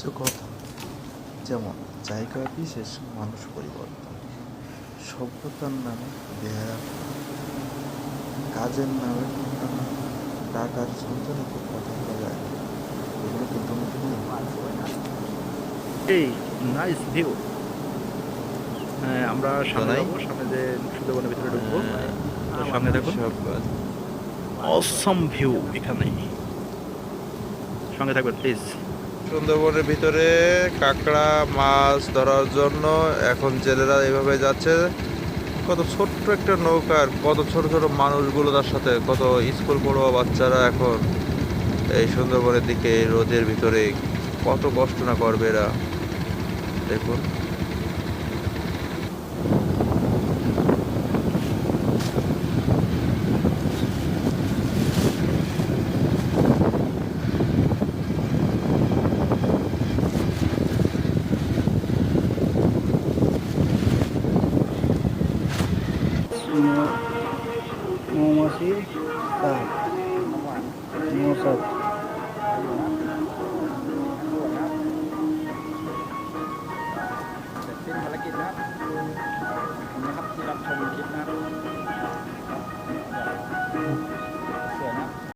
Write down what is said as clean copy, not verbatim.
কিছু কথা, যেমন জায়গা বিশেষ মানুষ পরিবর্তন, সভ্যতার নামে বেহায়া, কাজের নামে টুনটানা, টাকার ঝঞ্ঝানিতে কথা বলা যায় না, এগুলো কি তুমি কি নেই? এই নাইস ভিউ। হ্যাঁ, আমরা সামনে জানাই যাবো, সামনে যে সুন্দরবনের ভিতরে ঢুকবো। তো সামনে থাকুন, সব অসম ভিউ এখানে, সঙ্গে থাকবেন প্লিজ। সুন্দরবনের ভিতরে কাঁকড়া মাছ ধরার জন্য এখন জেলেরা এইভাবে যাচ্ছে। কত ছোট্ট একটা নৌকার কত ছোট ছোট মানুষগুলো, তার সাথে কত স্কুল পড়ুয়া বাচ্চারা এখন এই সুন্দরবনের দিকে এই রোদের ভিতরে কত কষ্ট না করবে এরা, দেখুন। মৌমাছি মৌচাকเสร็จสิ้นภารกิจนะครับขอบคุณนะครับที่รับชมคลิปนะครับ